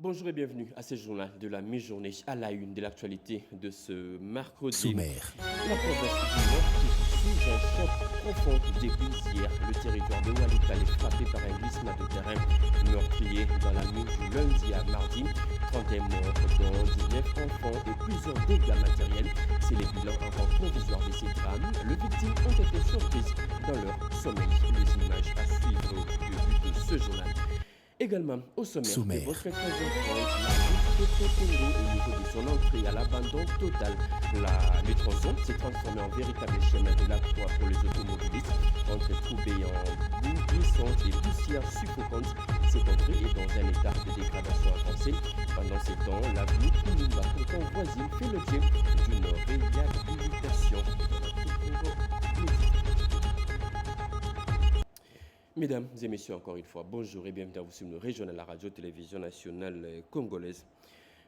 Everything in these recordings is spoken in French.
Bonjour et bienvenue à ce journal de la mi-journée à la une de l'actualité de ce mercredi. Sommaire. La province du Nord qui sous un choc profond depuis hier. Le territoire de Walikale est frappé par un glissement de terrain meurtrier dans la nuit du lundi à mardi. 31 morts, dont 19 enfants et plusieurs dégâts matériels. C'est les bilans encore provisoires de ces drames. Les victimes ont été surprises dans leur sommeil. Les images à suivre au début de ce journal. Également, au sommaire de votre Sommaire. 13h30, la route de Totongo au niveau de son entrée à l'abandon total. Le tronçon s'est transformé en véritable chemin de la croix pour les automobilistes. Entre troubés en boue glissante et poussière suffocante, cette entrée est dans un état de dégradation avancée. Pendant ce temps, l'avenue Kulumba, pourtant voisine, fait l'objet d'une réhabilitation. Mesdames et messieurs, encore une fois, bonjour et bienvenue à vous sur le régional, la radio-télévision nationale congolaise.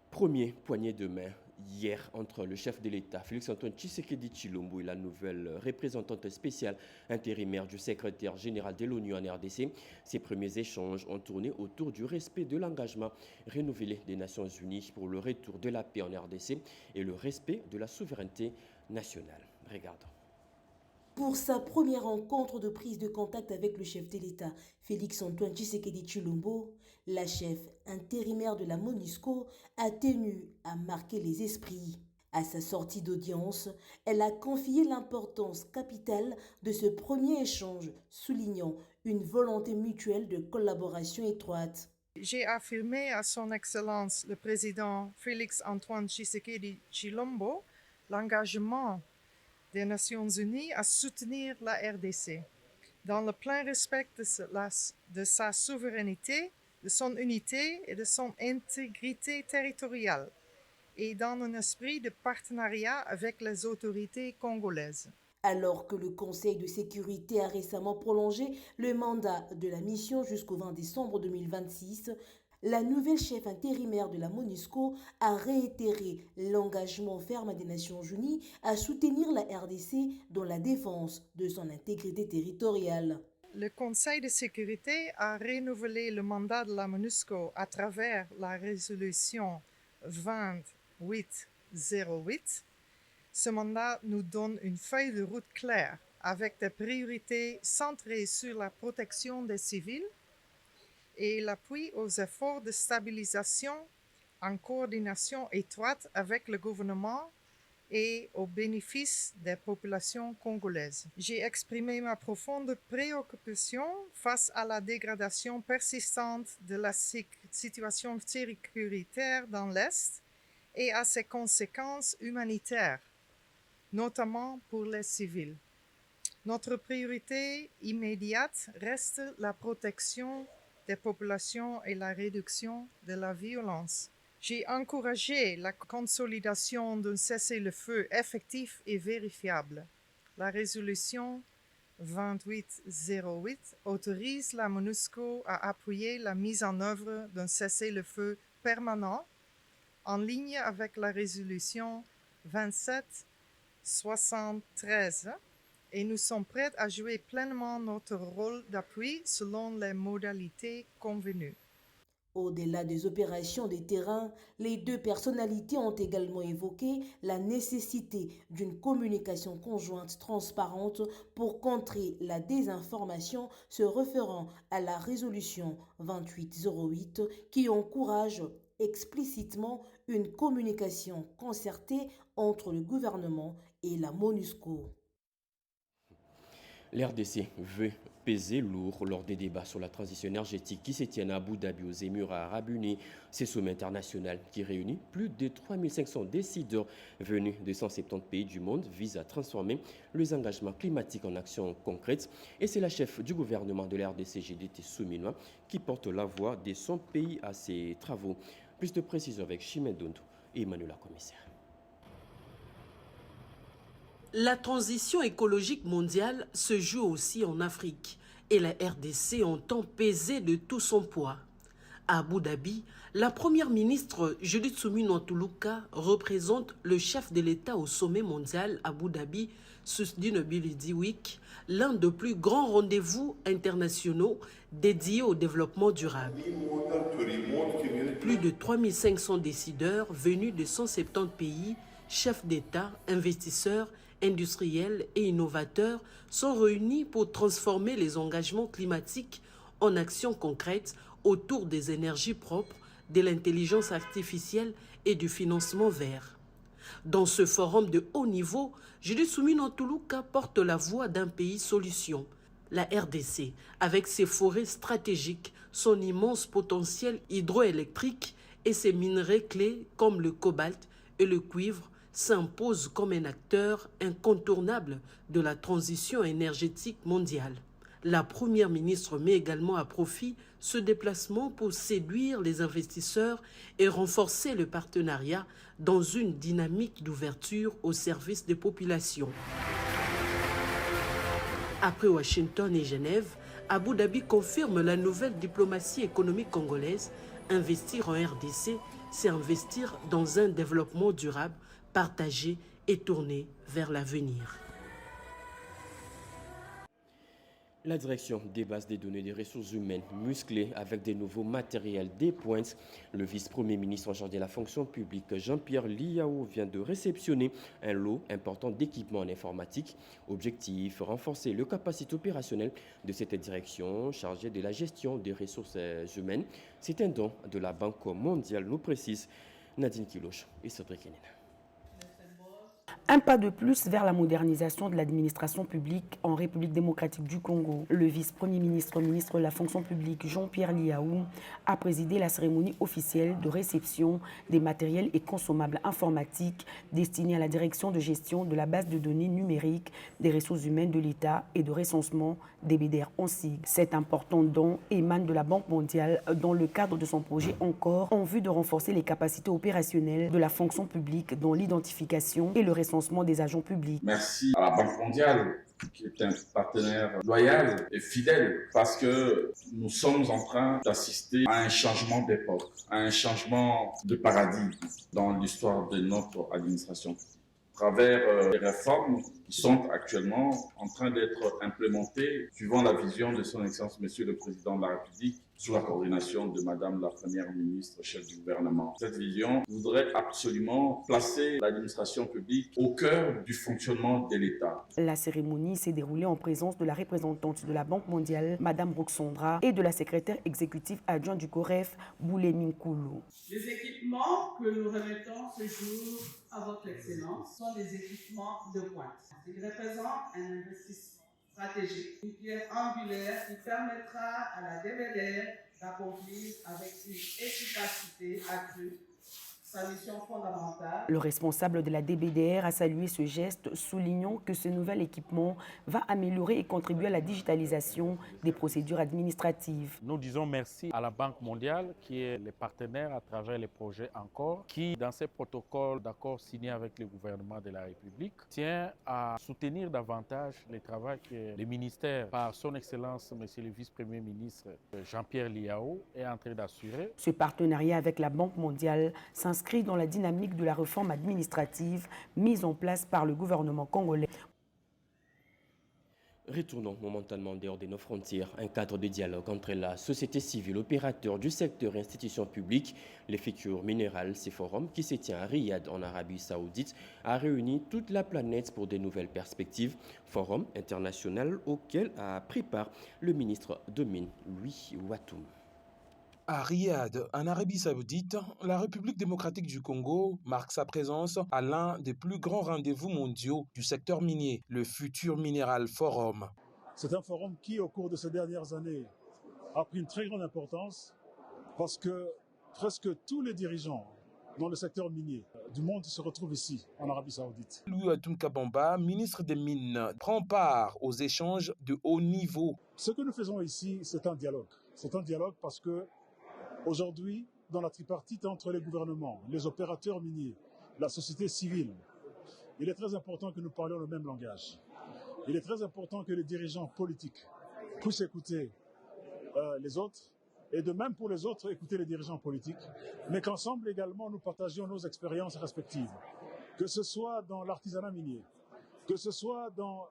Premier poignée de main hier entre le chef de l'État, Félix-Antoine Tshisekedi Tshilombo, et la nouvelle représentante spéciale intérimaire du secrétaire général de l'ONU en RDC. Ces premiers échanges ont tourné autour du respect de l'engagement renouvelé des Nations Unies pour le retour de la paix en RDC et le respect de la souveraineté nationale. Regardons. Pour sa première rencontre de prise de contact avec le chef de l'État, Félix-Antoine Tshisekedi Tshilombo, la chef intérimaire de la MONUSCO, a tenu à marquer les esprits. À sa sortie d'audience, elle a confié l'importance capitale de ce premier échange, soulignant une volonté mutuelle de collaboration étroite. J'ai affirmé à son Excellence le président Félix-Antoine Tshisekedi Tshilombo l'engagement des Nations Unies à soutenir la RDC dans le plein respect de sa souveraineté, de son unité et de son intégrité territoriale, et dans un esprit de partenariat avec les autorités congolaises. Alors que le Conseil de sécurité a récemment prolongé le mandat de la mission jusqu'au 20 décembre 2026, la nouvelle chef intérimaire de la MONUSCO a réitéré l'engagement ferme des Nations Unies à soutenir la RDC dans la défense de son intégrité territoriale. Le Conseil de sécurité a renouvelé le mandat de la MONUSCO à travers la résolution 2808. Ce mandat nous donne une feuille de route claire avec des priorités centrées sur la protection des civils et l'appui aux efforts de stabilisation en coordination étroite avec le gouvernement et au bénéfice des populations congolaises. J'ai exprimé ma profonde préoccupation face à la dégradation persistante de la situation sécuritaire dans l'Est et à ses conséquences humanitaires, notamment pour les civils. Notre priorité immédiate reste la protection des populations et la réduction de la violence. J'ai encouragé la consolidation d'un cessez-le-feu effectif et vérifiable. La résolution 2808 autorise la MONUSCO à appuyer la mise en œuvre d'un cessez-le-feu permanent en ligne avec la résolution 2773 et nous sommes prêts à jouer pleinement notre rôle d'appui selon les modalités convenues. Au-delà des opérations de terrain, les deux personnalités ont également évoqué la nécessité d'une communication conjointe transparente pour contrer la désinformation se référant à la résolution 2808 qui encourage explicitement une communication concertée entre le gouvernement et la MONUSCO. L'RDC veut peser lourd lors des débats sur la transition énergétique qui se tiennent à Abu Dhabi aux Émirats arabes unis. Ce sommet international qui réunit plus de 3500 décideurs venus de 170 pays du monde vise à transformer les engagements climatiques en actions concrètes. Et c'est la chef du gouvernement de l'RDC, GDT Souminois, qui porte la voix de son pays à ces travaux. Plus de précisions avec Chimène Dondo et Emmanuel Commissaire. La transition écologique mondiale se joue aussi en Afrique et la RDC entend peser de tout son poids. À Abu Dhabi, la première ministre Judith Suminwa Tuluka représente le chef de l'État au sommet mondial Abu Dhabi Sustainability Week, l'un des plus grands rendez-vous internationaux dédiés au développement durable. Plus de 3500 décideurs venus de 170 pays, chefs d'État, investisseurs, industriels et innovateurs sont réunis pour transformer les engagements climatiques en actions concrètes autour des énergies propres, de l'intelligence artificielle et du financement vert. Dans ce forum de haut niveau, Judith Suminwa Tuluka porte la voix d'un pays solution, la RDC, avec ses forêts stratégiques, son immense potentiel hydroélectrique et ses minerais clés comme le cobalt et le cuivre, s'impose comme un acteur incontournable de la transition énergétique mondiale. La première ministre met également à profit ce déplacement pour séduire les investisseurs et renforcer le partenariat dans une dynamique d'ouverture au service des populations. Après Washington et Genève, Abu Dhabi confirme la nouvelle diplomatie économique congolaise. Investir en RDC, c'est investir dans un développement durable, partagé et tourné vers l'avenir. La direction des bases des données des ressources humaines musclées avec des nouveaux matériels des pointes. Le vice-premier ministre en charge de la fonction publique, Jean-Pierre Liao, vient de réceptionner un lot important d'équipements en informatique. Objectif, renforcer les capacités opérationnelles de cette direction chargée de la gestion des ressources humaines. C'est un don de la Banque mondiale, nous précise Nadine Kiloche et Cédric Kenina. Un pas de plus vers la modernisation de l'administration publique en République démocratique du Congo. Le vice-premier ministre, ministre de la fonction publique, Jean-Pierre Liao, a présidé la cérémonie officielle de réception des matériels et consommables informatiques destinés à la direction de gestion de la base de données numériques des ressources humaines de l'État et de recensement DBDR en sigle. Cet important don émane de la Banque mondiale dans le cadre de son projet Encore en vue de renforcer les capacités opérationnelles de la fonction publique dans l'identification et le recensement des agents publics. Merci à la Banque mondiale qui est un partenaire loyal et fidèle parce que nous sommes en train d'assister à un changement d'époque, à un changement de paradigme dans l'histoire de notre administration. À travers les réformes qui sont actuellement en train d'être implémentées suivant la vision de son Excellence Monsieur le Président de la République sous la coordination de Madame la Première ministre, chef du gouvernement. Cette vision voudrait absolument placer l'administration publique au cœur du fonctionnement de l'État. La cérémonie s'est déroulée en présence de la représentante de la Banque mondiale, Madame Roxandra, et de la secrétaire exécutive adjointe du COREF, Boulé Minkoulou. Les équipements que nous remettons ce jour à votre Excellence sont des équipements de pointe. Ils représentent un investissement stratégique, une pierre angulaire qui permettra à la DBDR d'accomplir avec une efficacité accrue sa mission fondamentale. Le responsable de la DBDR a salué ce geste, soulignant que ce nouvel équipement va améliorer et contribuer à la digitalisation des procédures administratives. Nous disons merci à la Banque mondiale qui est le partenaire à travers les projets Encore, qui dans ces protocoles d'accord signés avec le gouvernement de la République tient à soutenir davantage le travail que le ministère, par son Excellence, Monsieur le Vice-Premier ministre Jean-Pierre Liao, est en train d'assurer. Ce partenariat avec la Banque mondiale s'inscrit dans la dynamique de la réforme administrative mise en place par le gouvernement congolais. Retournons momentanément dehors de nos frontières. Un cadre de dialogue entre la société civile, opérateurs du secteur et institutions publiques, les futurs minérales, ces forums qui se tient à Riyad en Arabie Saoudite, a réuni toute la planète pour de nouvelles perspectives. Forum international auquel a pris part le ministre de Mines, Louis Watoum. À Riyad, en Arabie Saoudite, la République démocratique du Congo marque sa présence à l'un des plus grands rendez-vous mondiaux du secteur minier, le Futur Mineral Forum. C'est un forum qui, au cours de ces dernières années, a pris une très grande importance parce que presque tous les dirigeants dans le secteur minier du monde se retrouvent ici, en Arabie Saoudite. Louis Watoum Kabamba, ministre des Mines, prend part aux échanges de haut niveau. Ce que nous faisons ici, c'est un dialogue. C'est un dialogue parce que aujourd'hui, dans la tripartite entre les gouvernements, les opérateurs miniers, la société civile, il est très important que nous parlions le même langage. Il est très important que les dirigeants politiques puissent écouter les autres et de même pour les autres, écouter les dirigeants politiques, mais qu'ensemble également nous partagions nos expériences respectives, que ce soit dans l'artisanat minier, que ce soit dans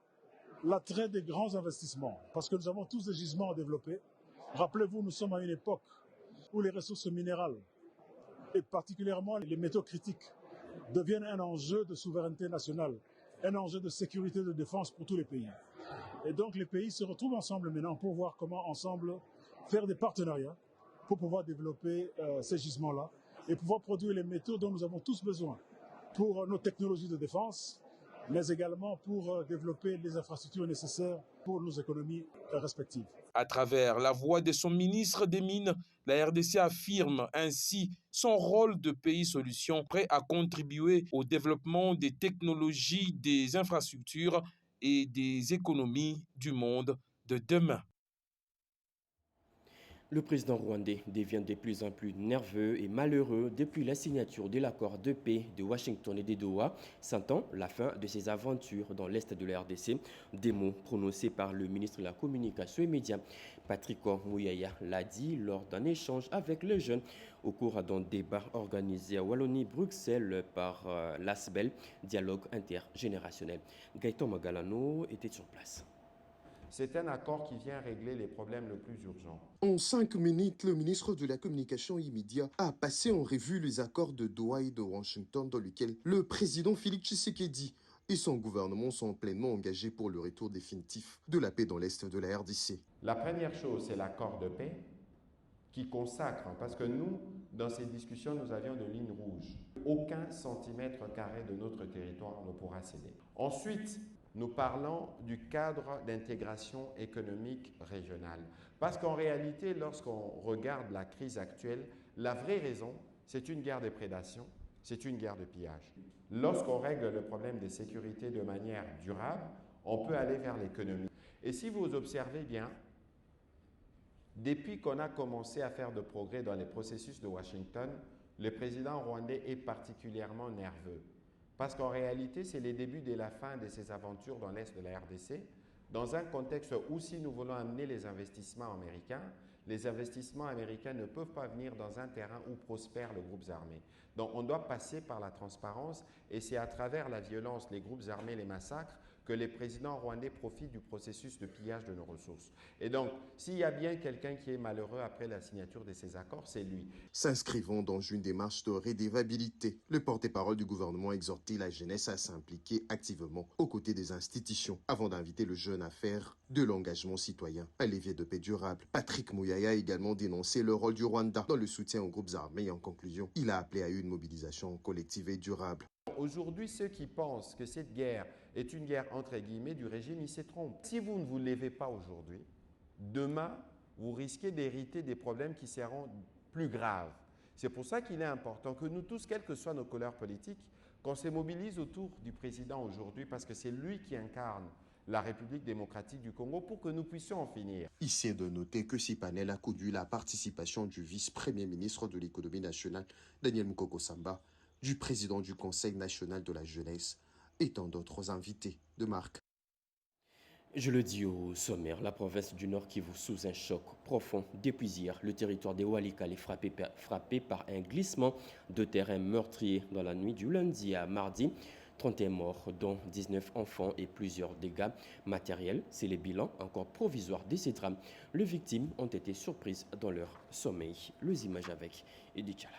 l'attrait des grands investissements, parce que nous avons tous des gisements à développer. Rappelez-vous, nous sommes à une époque où les ressources minérales, et particulièrement les métaux critiques, deviennent un enjeu de souveraineté nationale, un enjeu de sécurité et de défense pour tous les pays. Et donc les pays se retrouvent ensemble maintenant pour voir comment ensemble faire des partenariats pour pouvoir développer ces gisements-là et pouvoir produire les métaux dont nous avons tous besoin pour nos technologies de défense, mais également pour développer les infrastructures nécessaires pour nos économies respectives. À travers la voix de son ministre des Mines, la RDC affirme ainsi son rôle de pays solution prêt à contribuer au développement des technologies, des infrastructures et des économies du monde de demain. Le président rwandais devient de plus en plus nerveux et malheureux depuis la signature de l'accord de paix de Washington et de Doha, sentant la fin de ses aventures dans l'est de la RDC. Des mots prononcés par le ministre de la Communication et Médias, Patrick Muyaya, l'a dit lors d'un échange avec les jeunes au cours d'un débat organisé à Wallonie-Bruxelles par l'ASBEL, Dialogue intergénérationnel. Gaëtan Magalano était sur place. C'est un accord qui vient régler les problèmes les plus urgents. En 5 minutes, le ministre de la Communication et Médias a passé en revue les accords de Doha et de Washington dans lesquels le président Félix Tshisekedi et son gouvernement sont pleinement engagés pour le retour définitif de la paix dans l'est de la RDC. La première chose, c'est l'accord de paix qui consacre, parce que nous, dans ces discussions, nous avions de lignes rouges. Aucun centimètre carré de notre territoire ne pourra céder. Ensuite, nous parlons du cadre d'intégration économique régionale. Parce qu'en réalité, lorsqu'on regarde la crise actuelle, la vraie raison, c'est une guerre de prédation, c'est une guerre de pillage. Lorsqu'on règle le problème de sécurité de manière durable, on peut aller vers l'économie. Et si vous observez bien, depuis qu'on a commencé à faire de progrès dans les processus de Washington, le président rwandais est particulièrement nerveux. Parce qu'en réalité, c'est les débuts de la fin de ces aventures dans l'est de la RDC, dans un contexte où si nous voulons amener les investissements américains ne peuvent pas venir dans un terrain où prospèrent les groupes armés. Donc on doit passer par la transparence et c'est à travers la violence, les groupes armés, les massacres, que les présidents rwandais profitent du processus de pillage de nos ressources. Et donc, s'il y a bien quelqu'un qui est malheureux après la signature de ces accords, c'est lui. S'inscrivant dans une démarche de redevabilité, le porte-parole du gouvernement a exhorté la jeunesse à s'impliquer activement aux côtés des institutions avant d'inviter le jeune à faire de l'engagement citoyen un levier de paix durable. Patrick Muyaya a également dénoncé le rôle du Rwanda dans le soutien aux groupes armés et en conclusion, il a appelé à une mobilisation collective et durable. Aujourd'hui, ceux qui pensent que cette guerre est une guerre entre guillemets du régime, ils se trompent. Si vous ne vous levez pas aujourd'hui, demain, vous risquez d'hériter des problèmes qui seront plus graves. C'est pour ça qu'il est important que nous tous, quelles que soient nos couleurs politiques, qu'on se mobilise autour du président aujourd'hui parce que c'est lui qui incarne la République démocratique du Congo pour que nous puissions en finir. Ici est de noter que ce panel a conduit la participation du vice-premier ministre de l'économie nationale, Daniel Mukoko Samba, du président du Conseil national de la jeunesse et tant d'autres invités de marque. Je le dis au sommaire, la province du Nord Kivu sous un choc profond. Depuis hier, le territoire de Walikale est frappé par un glissement de terrain meurtrier dans la nuit du lundi à mardi. 31 morts, dont 19 enfants et plusieurs dégâts matériels. C'est le bilan encore provisoire de ces drames. Les victimes ont été surprises dans leur sommeil. Les images avec Edith Chala.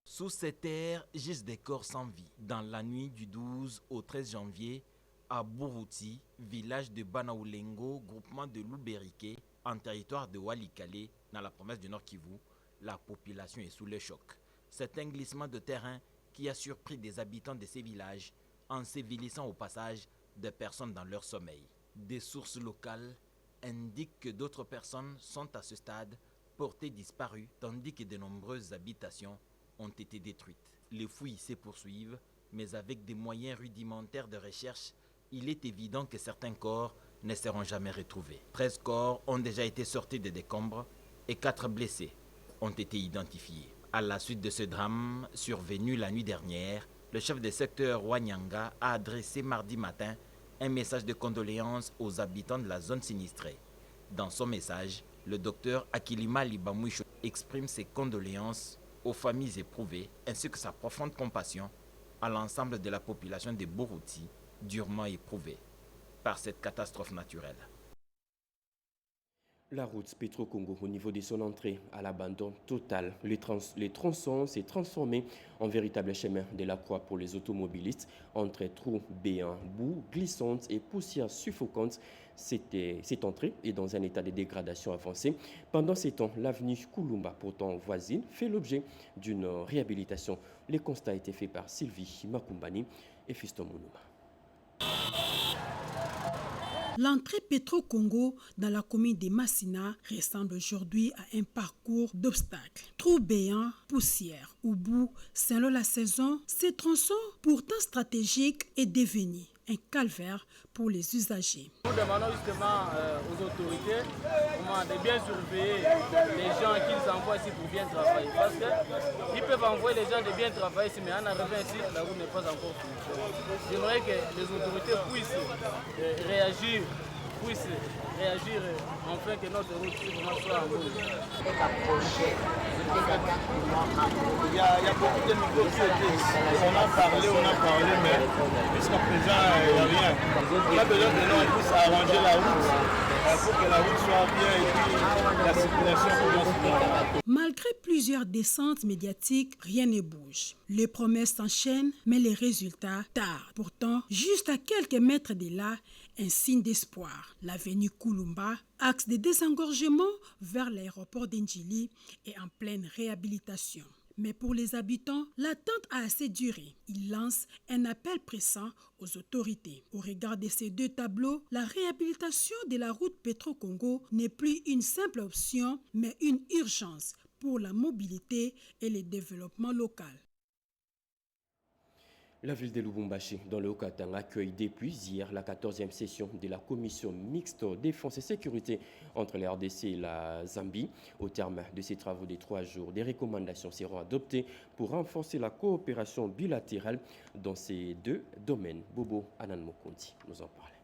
Sous ces terres gisent des corps sans vie. Dans la nuit du 12 au 13 janvier, à Buruti, village de Banaoulengo, groupement de Louberike, en territoire de Walikale, dans la province du Nord Kivu, la population est sous le choc. C'est un glissement de terrain qui a surpris des habitants de ces villages, ensevelissant au passage des personnes dans leur sommeil. Des sources locales indiquent que d'autres personnes sont à ce stade portées disparues, tandis que de nombreuses habitations ont été détruites. Les fouilles se poursuivent, mais avec des moyens rudimentaires de recherche, il est évident que certains corps ne seront jamais retrouvés. 13 corps ont déjà été sortis des décombres et 4 blessés ont été identifiés. À la suite de ce drame survenu la nuit dernière, le chef de secteur Wanyanga a adressé mardi matin un message de condoléances aux habitants de la zone sinistrée. Dans son message, Le docteur Akilima Libamouicho exprime ses condoléances aux familles éprouvées ainsi que sa profonde compassion à l'ensemble de la population de Borouti, durement éprouvée par cette catastrophe naturelle. La route Petro-Congo, au niveau de son entrée à l'abandon total, les tronçons s'est transformé en véritable chemin de la croix pour les automobilistes entre trous béants, boue glissante et poussière suffocante. Cette entrée est dans un état de dégradation avancé. Pendant ces temps, l'avenue Kulumba, pourtant voisine, fait l'objet d'une réhabilitation. Les constats ont été faits par Sylvie Makumbani et Fiston Mounouma. L'entrée Petro-Congo dans la commune de Massina ressemble aujourd'hui à un parcours d'obstacles. Trous béants, poussière ou boue, selon la saison, ces tronçons, pourtant stratégiques, est devenu un calvaire pour les usagers. Nous demandons justement aux autorités de bien surveiller les gens qu'ils envoient ici pour bien travailler. Parce qu'ils peuvent envoyer les gens de bien travailler ici, mais en arrivant ici, la route n'est pas encore finie. J'aimerais que les autorités puissent réagir afin que notre route soit en bonne. Il y a beaucoup de nouveaux qui on a parlé, mais jusqu'à présent, il n'y a rien. On a besoin que l'on puisse arranger la route pour que la route soit bien et puis la circulation commence bien. Malgré plusieurs descentes médiatiques, rien ne bouge. Les promesses s'enchaînent, mais les résultats tardent. Pourtant, juste à quelques mètres de là, un signe d'espoir. L'avenue Kulumba, axe de désengorgement vers l'aéroport d'Indjili, est en pleine réhabilitation. Mais pour les habitants, l'attente a assez duré. Ils lancent un appel pressant aux autorités. Au regard de ces deux tableaux, la réhabilitation de la route Petro-Congo n'est plus une simple option, mais une urgence pour la mobilité et le développement local. La ville de Lubumbashi, dans le Haut-Katanga, accueille depuis hier la 14e session de la commission mixte défense et sécurité entre la RDC et la Zambie. Au terme de ces travaux de 3 jours, des recommandations seront adoptées pour renforcer la coopération bilatérale dans ces deux domaines. Bobo Ananmokonti nous en parlait.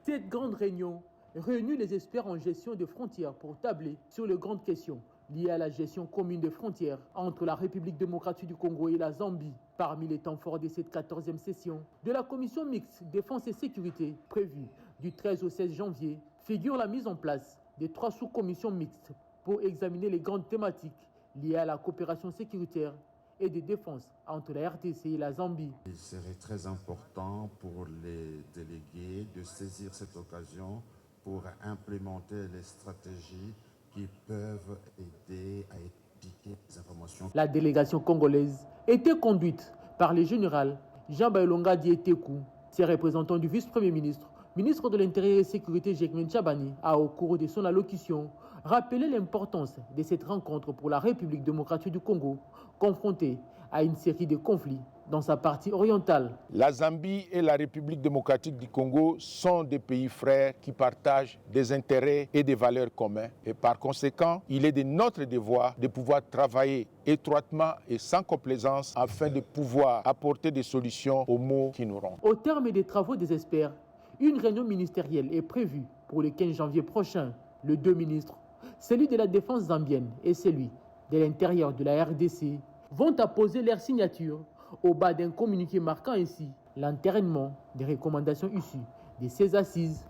Cette grande réunion réunit les experts en gestion des frontières pour tabler sur les grandes questions liées à la gestion commune des frontières entre la République démocratique du Congo et la Zambie. Parmi les temps forts de cette 14e session de la commission mixte défense et sécurité prévue du 13 au 16 janvier figure la mise en place de 3 sous-commissions mixtes pour examiner les grandes thématiques liées à la coopération sécuritaire et de défense entre la RDC et la Zambie. Il serait très important pour les délégués de saisir cette occasion pour implémenter les stratégies qui peuvent aider à épiquer les informations. La délégation congolaise était conduite par le général Jean-Bailonga Dietekou. Ses représentants du vice-premier ministre, ministre de l'Intérieur et de la Sécurité Jekmen Chabani, a au cours de son allocution rappelé l'importance de cette rencontre pour la République démocratique du Congo, confrontée à une série de conflits dans sa partie orientale. La Zambie et la République démocratique du Congo sont des pays frères qui partagent des intérêts et des valeurs communs. Et par conséquent, il est de notre devoir de pouvoir travailler étroitement et sans complaisance afin de pouvoir apporter des solutions aux maux qui nous rendent. Au terme des travaux des experts, une réunion ministérielle est prévue pour le 15 janvier prochain. Les deux ministres, celui de la défense zambienne et celui de l'intérieur de la RDC, vont apposer leur signature au bas d'un communiqué marquant ainsi l'enterrement des recommandations issues de ces assises.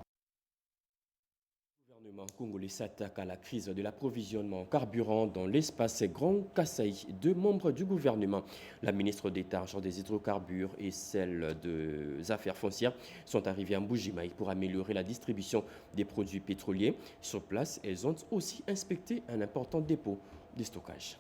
Le gouvernement congolais s'attaque à la crise de l'approvisionnement en carburant dans l'espace Grand Kasaï. 2 membres du gouvernement, la ministre d'État chargée des hydrocarbures et celle des affaires foncières, sont arrivés à Mbujimaï pour améliorer la distribution des produits pétroliers. Sur place, elles ont aussi inspecté un important dépôt de stockage.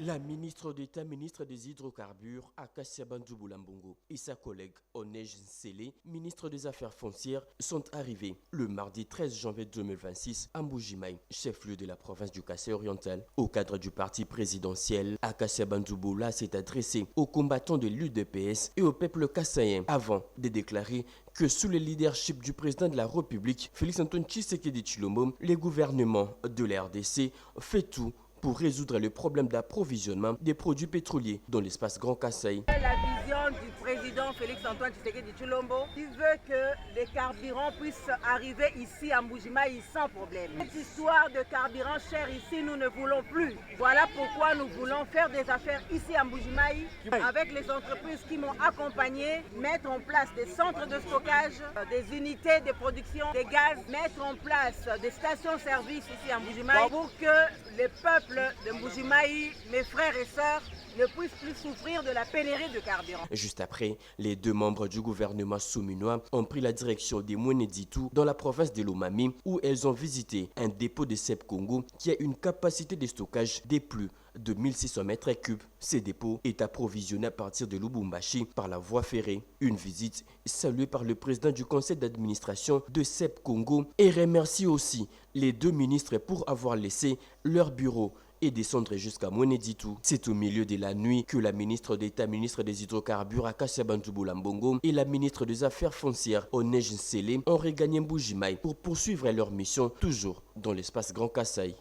La ministre d'État, ministre des Hydrocarbures, Akasia Bandoubou Lambongo, et sa collègue Onej Nsele, ministre des Affaires foncières, sont arrivés le mardi 13 janvier 2026 à Mbujimaï, chef-lieu de la province du Kasaï oriental. Au cadre du parti présidentiel, Akasia Bandoubou s'est adressé aux combattants de l'UDPS et au peuple kassaïen avant de déclarer que sous le leadership du président de la République, Félix Antoine Tshisekedi Tshilombo, le gouvernement de la RDC fait tout pour résoudre le problème d'approvisionnement des produits pétroliers dans l'espace Grand Kasaï. La vision du président Félix-Antoine Tshisekedi Tshilombo, qui veut que les carburants puissent arriver ici à Mbuji-Mayi sans problème. Cette histoire de carburant cher ici, nous ne voulons plus. Voilà pourquoi nous voulons faire des affaires ici à Mbuji-Mayi avec les entreprises qui m'ont accompagné, mettre en place des centres de stockage, des unités de production des gaz, mettre en place des stations-service ici à Mbuji-Mayi pour que les peuples de Mbuji-Mayi, mes frères et sœurs, ne puissent plus souffrir de la pénurie de carburant. Juste après, les deux membres du gouvernement souminois ont pris la direction des Mweneditu dans la province de Lomami où elles ont visité un dépôt de CEP Congo qui a une capacité de stockage de plus de 1600 mètres cubes. Ce dépôt est approvisionné à partir de Lubumbashi par la voie ferrée. Une visite saluée par le président du conseil d'administration de CEP Congo et remercie aussi les deux ministres pour avoir laissé leur bureau et descendre jusqu'à Mweneditu. C'est au milieu de la nuit que la ministre d'État, ministre des hydrocarbures Akasia Bantuboula Mbongo et la ministre des Affaires foncières Onej Nsele ont regagné Mbuji-Mayi pour poursuivre leur mission toujours dans l'espace Grand Kasaï.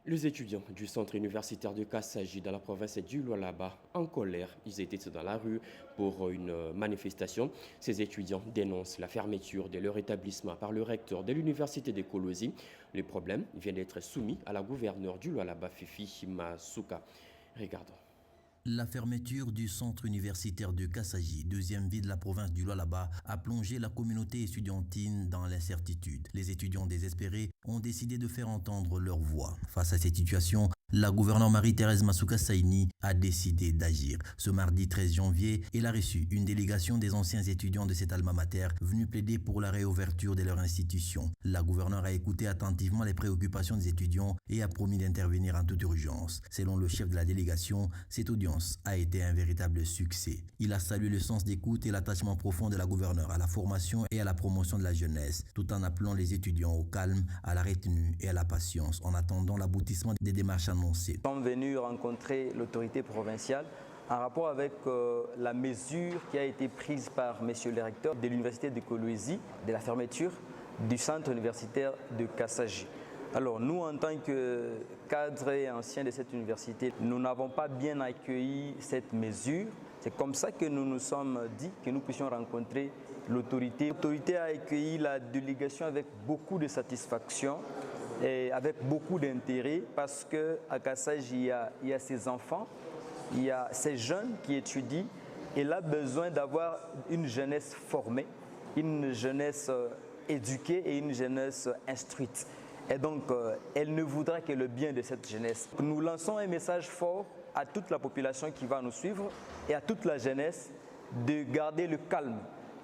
Les étudiants du centre universitaire de Kassaji dans la province du Lualaba en colère. Ils étaient dans la rue pour une manifestation. Ces étudiants dénoncent la fermeture de leur établissement par le recteur de l'université de Kolosi. Le problème vient d'être soumis à la gouverneure du Lualaba, Fifi Masuka. Regardons. La fermeture du centre universitaire de Kassaji, deuxième ville de la province du Lualaba, a plongé la communauté estudiantine dans l'incertitude. Les étudiants désespérés ont décidé de faire entendre leur voix. Face à cette situation, la gouverneure Marie-Thérèse Masuka Saini a décidé d'agir. Ce mardi 13 janvier, elle a reçu une délégation des anciens étudiants de cet alma mater venus plaider pour la réouverture de leur institution. La gouverneure a écouté attentivement les préoccupations des étudiants et a promis d'intervenir en toute urgence. Selon le chef de la délégation, cette audience a été un véritable succès. Il a salué le sens d'écoute et l'attachement profond de la gouverneure à la formation et à la promotion de la jeunesse, tout en appelant les étudiants au calme, à la retenue et à la patience en attendant l'aboutissement des démarches annoncées. Nous sommes venus rencontrer l'autorité provinciale en rapport avec la mesure qui a été prise par monsieur le recteur de l'université de Kolwezi de la fermeture du centre universitaire de Kassaji. Alors nous, en tant que cadres et anciens de cette université, nous n'avons pas bien accueilli cette mesure. C'est comme ça que nous nous sommes dit que nous puissions rencontrer l'autorité. L'autorité a accueilli la délégation avec beaucoup de satisfaction et avec beaucoup d'intérêt parce qu'à Kassaji, il y a ces enfants, il y a ces jeunes qui étudient et il a besoin d'avoir une jeunesse formée, une jeunesse éduquée et une jeunesse instruite. Et donc, elle ne voudra que le bien de cette jeunesse. Nous lançons un message fort à toute la population qui va nous suivre et à toute la jeunesse de garder le calme,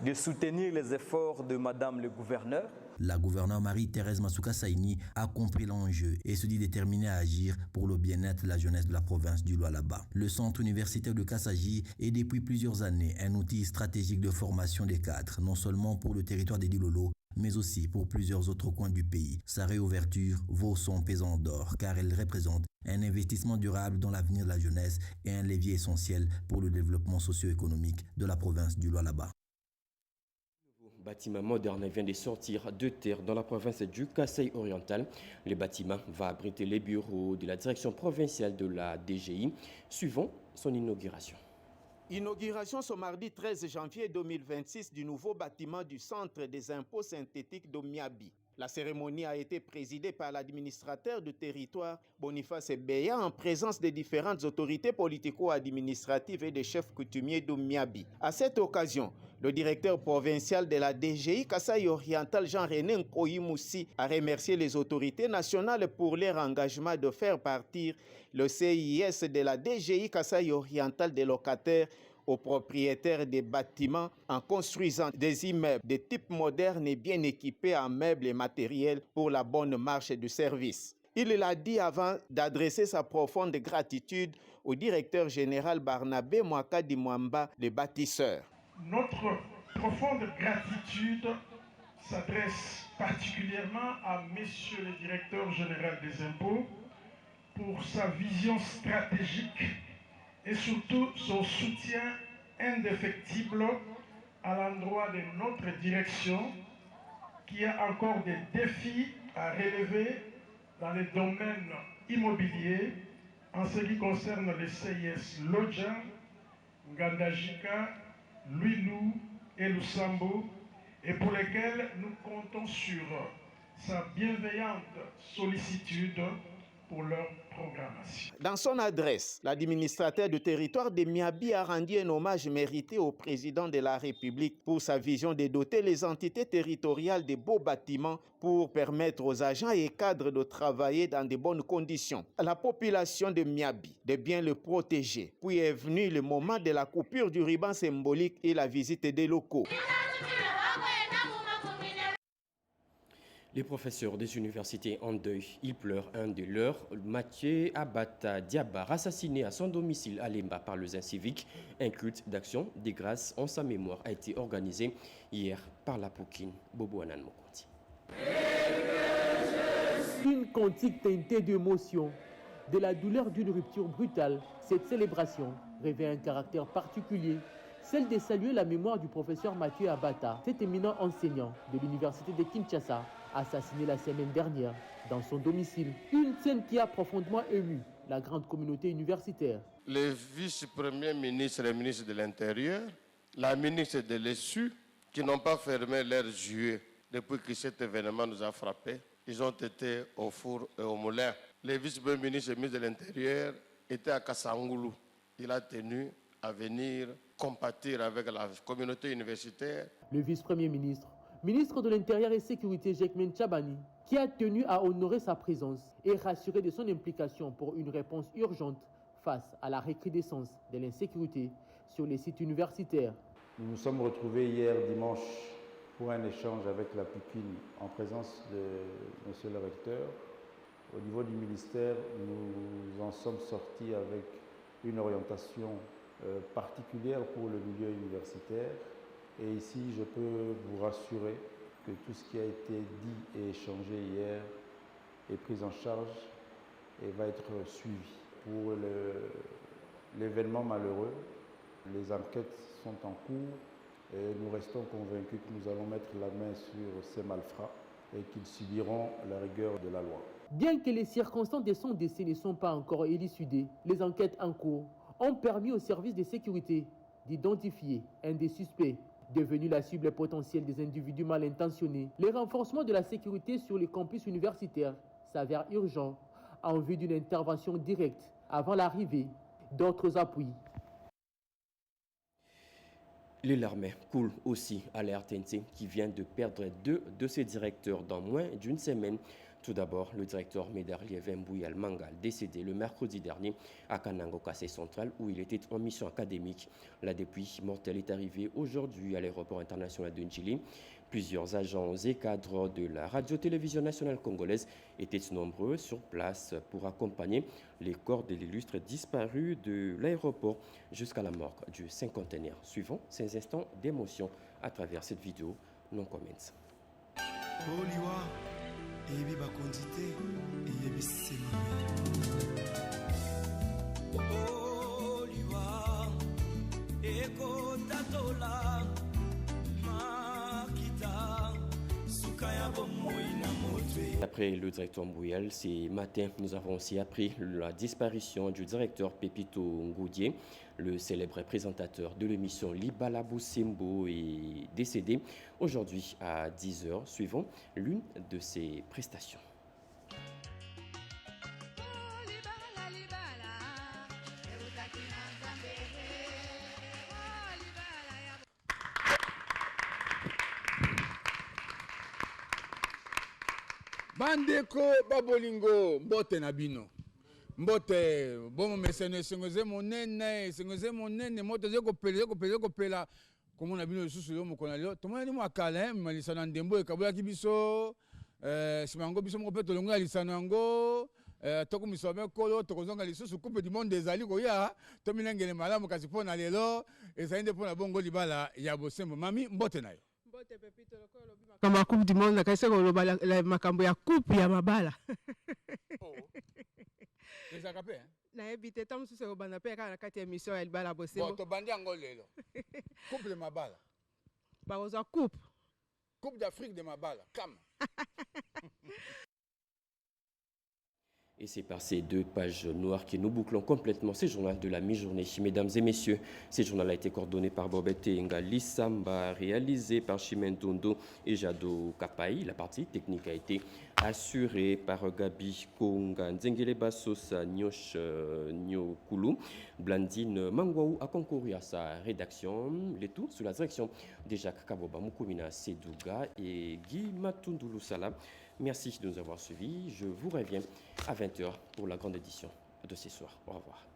de soutenir les efforts de Madame le gouverneur. La gouverneure Marie-Thérèse Masuka Saini a compris l'enjeu et se dit déterminée à agir pour le bien-être de la jeunesse de la province du Lualaba. Le centre universitaire de Kassaji est depuis plusieurs années un outil stratégique de formation des cadres, non seulement pour le territoire des Dilolo, mais aussi pour plusieurs autres coins du pays. Sa réouverture vaut son pesant d'or car elle représente un investissement durable dans l'avenir de la jeunesse et un levier essentiel pour le développement socio-économique de la province du Lualaba. Le bâtiment moderne vient de sortir de terre dans la province du Kasaï oriental. Le bâtiment va abriter les bureaux de la direction provinciale de la DGI, suivant son inauguration. Inauguration ce mardi 13 janvier 2026 du nouveau bâtiment du Centre des impôts synthétiques de Miabi. La cérémonie a été présidée par l'administrateur du territoire Boniface Beya en présence des différentes autorités politico-administratives et des chefs coutumiers de Miabi. À cette occasion, le directeur provincial de la DGI Kasaï oriental Jean-René Nkoyi-Moussi a remercié les autorités nationales pour leur engagement de faire partir le CIS de la DGI Kasaï oriental des locataires aux propriétaires des bâtiments en construisant des immeubles de type moderne et bien équipés en meubles et matériels pour la bonne marche du service. Il l'a dit avant d'adresser sa profonde gratitude au directeur général Barnabé Mwakadi Mwamba, le bâtisseur. Notre profonde gratitude s'adresse particulièrement à Monsieur le directeur général des impôts pour sa vision stratégique et surtout son soutien indéfectible à l'endroit de notre direction qui a encore des défis à relever dans les domaines immobiliers en ce qui concerne les CIS Lodja, Ngandajika, Luilu et Lusambo, et pour lesquels nous comptons sur sa bienveillante sollicitude pour leur programmation. Dans son adresse, l'administrateur du territoire de Miabi a rendu un hommage mérité au président de la République pour sa vision de doter les entités territoriales de beaux bâtiments pour permettre aux agents et cadres de travailler dans de bonnes conditions. La population de Miabi de bien le protéger. Puis est venu le moment de la coupure du ruban symbolique et la visite des locaux. Les professeurs des universités en deuil, ils pleurent un de leurs, Mathieu Abata Diabar, assassiné à son domicile à Lemba par les civiques. Un culte d'action de grâce en sa mémoire a été organisé hier par la Poukine. Bobo Anan Mokonti. Une cantique teintée d'émotion, de la douleur d'une rupture brutale, cette célébration revêt un caractère particulier, celle de saluer la mémoire du professeur Mathieu Abata, cet éminent enseignant de l'université de Kinshasa, assassiné la semaine dernière dans son domicile. Une scène qui a profondément ému la grande communauté universitaire. Le vice-premier ministre et le ministre de l'Intérieur, la ministre de l'ESU, qui n'ont pas fermé leurs yeux depuis que cet événement nous a frappés, ils ont été au four et au moulin. Le vice-premier ministre et le ministre de l'Intérieur était à Kassangoulou. Il a tenu à venir compatir avec la communauté universitaire. Le vice-premier ministre, ministre de l'Intérieur et Sécurité, Jekmen Tchabani, qui a tenu à honorer sa présence et rassurer de son implication pour une réponse urgente face à la recrudescence de l'insécurité sur les sites universitaires. Nous nous sommes retrouvés hier dimanche pour un échange avec la Poukine en présence de monsieur le recteur. Au niveau du ministère, nous en sommes sortis avec une orientation particulière pour le milieu universitaire. Et ici, je peux vous rassurer que tout ce qui a été dit et échangé hier est pris en charge et va être suivi. Pour l'événement malheureux, les enquêtes sont en cours et nous restons convaincus que nous allons mettre la main sur ces malfrats et qu'ils subiront la rigueur de la loi. Bien que les circonstances de son décès ne sont pas encore élucidées, les enquêtes en cours ont permis aux services de sécurité d'identifier un des suspects devenu la cible potentielle des individus mal intentionnés. Le renforcement de la sécurité sur les campus universitaires s'avère urgent en vue d'une intervention directe avant l'arrivée d'autres appuis. Les larmes coulent aussi à l'RTNC qui vient de perdre 2 de ses directeurs dans moins d'une semaine. Tout d'abord, le directeur Médarlier Vembouyal Mangal, décédé le mercredi dernier à Kanango Kassé Central où il était en mission académique. La dépouille mortelle est arrivée aujourd'hui à l'aéroport international de Ndjili. Plusieurs agents et cadres de la radio-télévision nationale congolaise étaient nombreux sur place pour accompagner les corps de l'illustre disparu de l'aéroport jusqu'à la morgue du cinquantenaire. Suivons ces instants d'émotion à travers cette vidéo non commence. eyebi bakonzi te eyebi sema oliwa ekotatola makita suka ya bomoi na motwe. Après le directeur Mbouyal, ce matin, nous avons aussi appris la disparition du directeur Pépito Ngoudier. Le célèbre présentateur de l'émission Libala Boussembo est décédé aujourd'hui à 10h, suivant l'une de ses prestations. Bandeko babolingo mbote na bino mbote bomo mesene sengoze monene moto kopela komona bino lisusu yo mokona lelo tomona ni mwakala malisana ndembo ekabola kibiso simango biso moko pe tolongo alisana ngo toko misobe kolo tokozonga lisusu coupe du monde ezali koya to minengele malamu kasi pona lelo ezali pona bongo libala ya bosembo mami mbote nayo kama coupe du monde nakase koloba la makambo ya coupe ya mabala ezaka pe na ebite tamu susu obana pe kana kati ya mission ya libala bosembo bon to bandi yango lelo coupe de mabala bakozwa coupe d'Afrique de mabala kama. Et c'est par ces 2 pages noires que nous bouclons complètement ce journal de la mi-journée. Mesdames et messieurs, ce journal a été coordonné par Bobette Ngali Samba, réalisé par Chimène Tondo et Jado Kapai. La partie technique a été assurée par Gabi Konga, Nzengele Bassos, Nyosh Nyokulu. Blandine Mangwaou a concouru à sa rédaction. Le tout sous la direction de Jacques Kaboba Moukoumina Sedouga et Guy Matundulu Salam. Merci de nous avoir suivis. Je vous reviens à 20h pour la grande édition de ce soir. Au revoir.